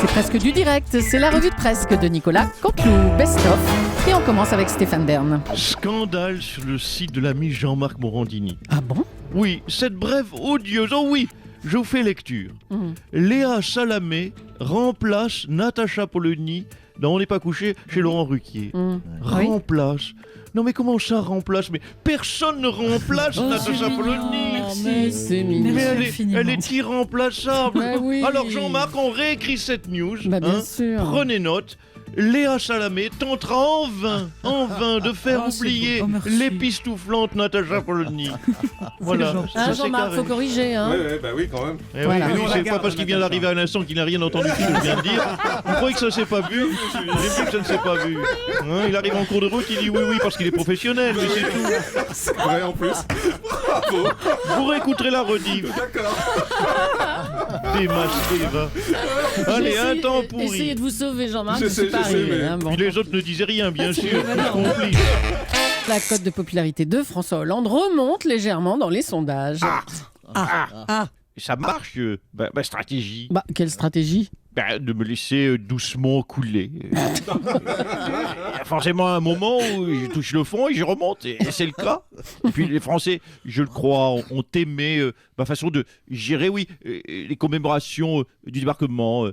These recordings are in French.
C'est presque du direct, c'est la revue de presque de Nicolas Canteloup, best-of. Et on commence avec Stéphane Bern. Scandale sur le site de l'ami Jean-Marc Morandini. Ah bon? Oui, cette brève odieuse, oh oui, je vous fais lecture. Léa Salamé remplace Natacha Polony dans On n'est pas couché chez Laurent Ruquier. Remplace. Non mais comment ça remplace? Mais personne ne remplace Natacha Polony. Mais c'est mignon. Mais elle est irremplaçable. Bah oui. Alors Jean-Marc, on réécrit cette news. Bah bien sûr. Prenez note. Léa Salamé tentera en vain de faire oublier l'époustouflante Natacha Polony. Voilà. Ah, Jean-Marc, faut corriger, hein. Oui, quand même. Eh Voilà. oui, mais lui, c'est pas parce qu'il vient d'arriver à l'instant qu'il n'a rien entendu de ce que je viens de dire. Vous croyez que ça s'est pas vu? J'ai vu que ça ne s'est pas vu. Hein, il arrive en cours de route, il dit oui parce qu'il est professionnel, mais c'est tout. C'est vrai en plus. Bravo. Vous réécouterez la rediff. D'accord. Démasqué, va. Allez, un temps pourri. Essayez de vous sauver, Jean-Marc. J'essaie, c'est pas arrivé, mais- hein, bon. Puis les autres ne disaient rien, bien sûr. Mais non. Complice. La cote de popularité de François Hollande remonte légèrement dans les sondages. Ça marche, ma stratégie. Bah, quelle stratégie? De me laisser doucement couler. Il y a forcément un moment où je touche le fond et je remonte, et c'est le cas. Et puis les Français, je le crois, ont aimé ma façon de gérer, les commémorations du débarquement.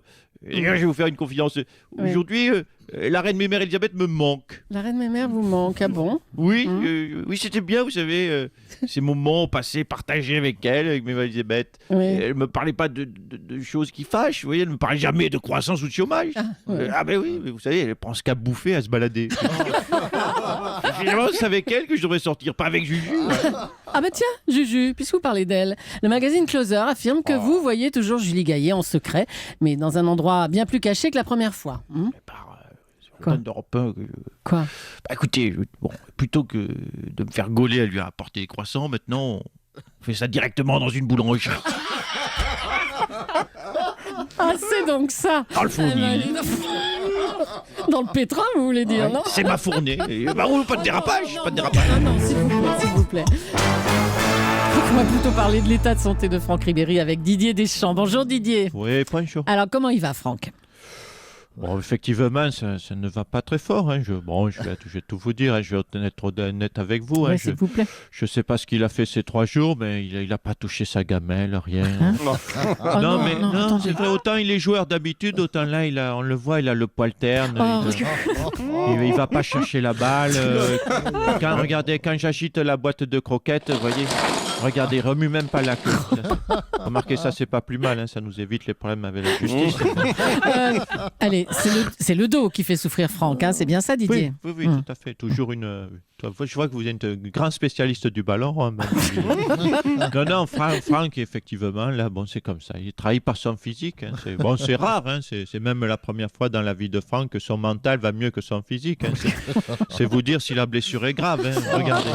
Et là, je vais vous faire une confidence. Aujourd'hui, la reine mémère Elisabeth me manque. La reine mémère vous manque, ah bon? Oui, c'était bien, vous savez, ces moments passés, partagés avec elle, avec mémère Elisabeth. Oui. Elle me parlait pas de choses qui fâchent, vous voyez, elle me parlait jamais de croissance ou de chômage. Ben oui, mais vous savez, elle pense qu'à bouffer, à se balader. Finalement, c'est avec elle que je devrais sortir, pas avec Juju. Ah bah tiens, Juju, puisque vous parlez d'elle, le magazine Closer affirme que vous voyez toujours Julie Gaillet en secret, mais dans un endroit bien plus caché que la première fois. Quoi? D'Europe 1, Quoi? Bah écoutez, plutôt que de me faire gauler à lui apporter des croissants, maintenant, on fait ça directement dans une boulangerie. Ah, c'est donc ça. Dans le fourni. Dans le pétrin, vous voulez dire, non? C'est ma fournée. Pas de dérapage, pas de dérapage. Ah non, s'il vous plaît, s'il vous plaît. On va plutôt parler de l'état de santé de Franck Ribéry avec Didier Deschamps. Bonjour Didier. Oui, Pancho. Alors, comment il va, Franck? Bon, effectivement, ça ne va pas très fort. Je vais tout vous dire. Je vais être honnête avec vous. Oui, s'il vous plaît. Je ne sais pas ce qu'il a fait ces 3 jours, mais il n'a pas touché sa gamelle, rien. Non, Non, c'est vrai. Autant il est joueur d'habitude, autant là, on le voit, il a le poil terne. Il va pas chercher la balle. Regardez, quand j'agite la boîte de croquettes, vous voyez, regardez, il remue même pas la queue. Remarquez, ça, c'est pas plus mal. Ça nous évite les problèmes avec la justice. Allez, c'est le dos qui fait souffrir Franck, hein, c'est bien ça, Didier? Oui, tout à fait. Toujours je vois que vous êtes un grand spécialiste du ballon. Hein, non, Franck, effectivement, là, bon, c'est comme ça. Il trahit par son physique. Hein, c'est rare. Hein, c'est même la première fois dans la vie de Franck que son mental va mieux que son physique. Hein, c'est vous dire si la blessure est grave. Hein, regardez.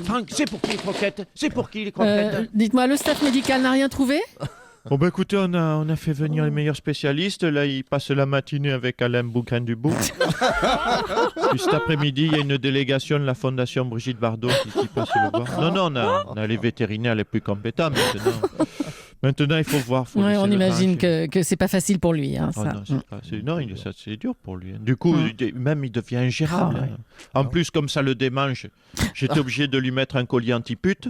Franck, c'est pour qui les croquettes? C'est pour qui les croquettes? Dites-moi, le staff médical n'a rien trouvé? Bon écoutez, on a fait venir les meilleurs spécialistes. Là, ils passent la matinée avec Alain Bougrain-Dubourg. Puis cet après-midi, il y a une délégation de la Fondation Brigitte Bardot qui passe le voir. Non, on a les vétérinaires les plus compétents Maintenant, il faut voir. On imagine que c'est pas facile pour lui. Hein, Oh, ça. c'est dur pour lui. Du coup, même il devient ingérable. Ah, ouais. En plus, comme ça le démange, j'étais obligé de lui mettre un collier anti-pute.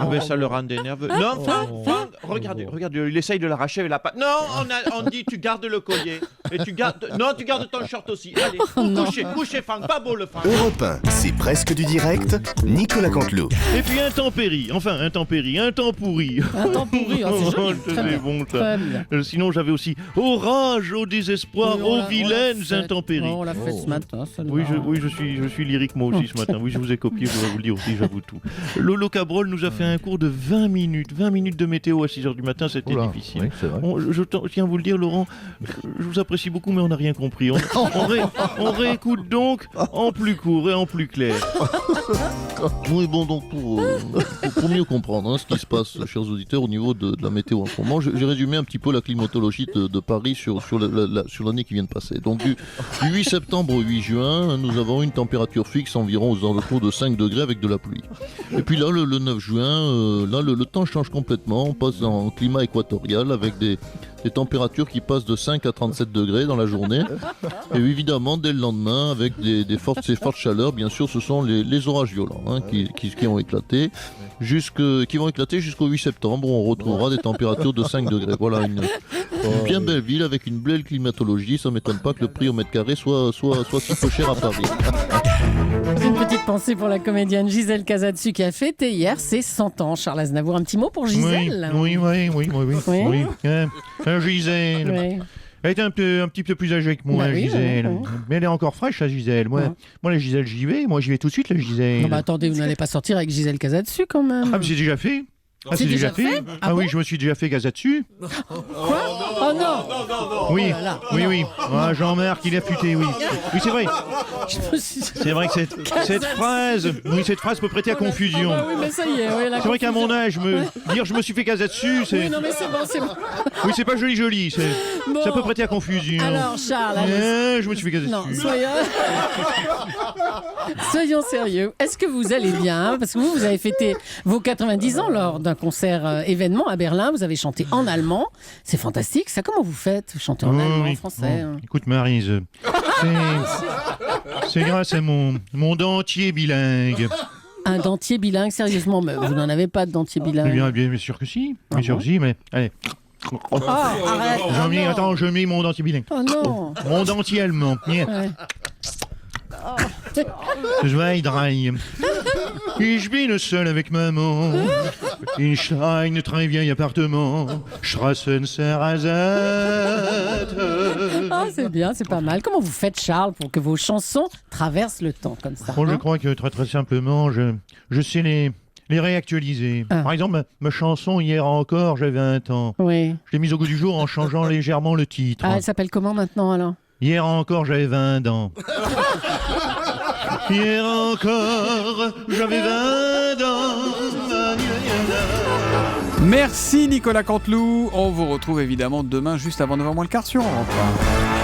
Mais ça le rendait nerveux. Non, Franck, regardez, il essaye de l'arracher avec la patte. Non, on dit tu gardes le collier. Et tu gardes ton short aussi. Allez, couchez, Franck, pas beau le Franck. Europe 1, c'est presque du direct. Nicolas Canteloup. Et puis un temps pourri. Un temps pourri, c'est joli. Très bien. Bon, ça. Très bien. Sinon, j'avais aussi orage, au désespoir, Oui, on l'a aux vilaines fait. intempéries. On l'a fait ce matin. Oui, je suis lyrique moi aussi ce matin. Oui, je vous ai copié, je dois vous le dire aussi, j'avoue tout. Lolo Cabrol nous a fait un cours de 20 minutes de météo à 6h du matin, c'était difficile. Oui, c'est vrai. Je tiens à vous le dire, Laurent, je vous apprécie beaucoup, mais on n'a rien compris. On réécoute donc en plus court et en plus clair. Oui, bon, donc pour mieux comprendre ce qui se passe, chers auditeurs, au niveau de la météo en ce moment, j'ai résumé un petit peu la climatologie de Paris sur l'année qui vient de passer. Donc du 8 septembre au 8 juin, nous avons une température fixe environ aux alentours de 5 degrés avec de la pluie. Et puis là, le 9 juin, le temps change complètement. On passe en climat équatorial avec des des températures qui passent de 5 à 37 degrés dans la journée. Et évidemment, dès le lendemain, avec ces fortes chaleurs, bien sûr, ce sont les orages violents qui vont éclater. Qui vont éclater jusqu'au 8 septembre où on retrouvera des températures de 5 degrés. Voilà une bien belle ville avec une belle climatologie. Ça ne m'étonne pas que le prix au mètre carré soit si peu cher à Paris. Une petite pensée pour la comédienne Gisèle Casatsu qui a fêté hier ses 100 ans. Charles Aznavour, un petit mot pour Gisèle? Oui. Oui. Gisèle. Oui. Elle est un petit peu plus âgée que moi, Bah oui, Gisèle. oui. Mais elle est encore fraîche, la Gisèle. Moi, la Gisèle, j'y vais. Moi, j'y vais tout de suite, la Gisèle. Non, bah attendez, vous n'allez pas sortir avec Gisèle Casatsu quand même. Ah, mais c'est déjà fait. C'est déjà fait Ah oui, je me suis déjà fait Casatsu. Quoi? Oh non. Oui, Oh là là. oui. Ah, Jean-Marc, il est affûté, oui. Oui, c'est vrai. Je me suis... C'est vrai que cette phrase peut prêter à confusion. Ah bah oui, mais ça y est, oui, la C'est vrai qu'à mon âge, dire je me suis fait Casatsu, c'est... Oui, non mais c'est bon. Oui, c'est pas joli. Bon. Ça peut prêter à confusion. Alors Charles, allez. Je me suis fait Non, Casatsu. soyons sérieux. Est-ce que vous allez bien? Parce que vous avez fêté vos 90 ans lors d'un concert événement à Berlin. Vous avez chanté en allemand. C'est fantastique. Ça, comment vous faites? Vous chantez en allemand, en français? Bon, écoute, Maryse, c'est grâce à mon dentier bilingue. Un dentier bilingue, sérieusement, mais vous n'en avez pas de dentier Eh bilingue. bien sûr que si. Bien sûr que si, mais allez. Oh, arrête. Oh, non. Je mets mon dentier bilingue. Oh non. Mon dentier allemand. Ouais. Zweidrei. Ich bin seul avec maman. In ein très vieil appartement. Strassenserrazette. Ah, c'est bien, c'est pas mal. Comment vous faites, Charles, pour que vos chansons traversent le temps comme ça? Bon, je hein? crois que très simplement, je sais les réactualiser. Ah. Par exemple, ma chanson Hier encore, j'avais 20 ans. Oui. Je l'ai mise au goût du jour en changeant légèrement le titre. Ah, elle s'appelle comment maintenant alors? Hier encore, j'avais 20 ans. Hier encore, j'avais 20 ans. Merci Nicolas Canteloup. On vous retrouve évidemment demain juste avant 9h moins le quart sur Europe 1.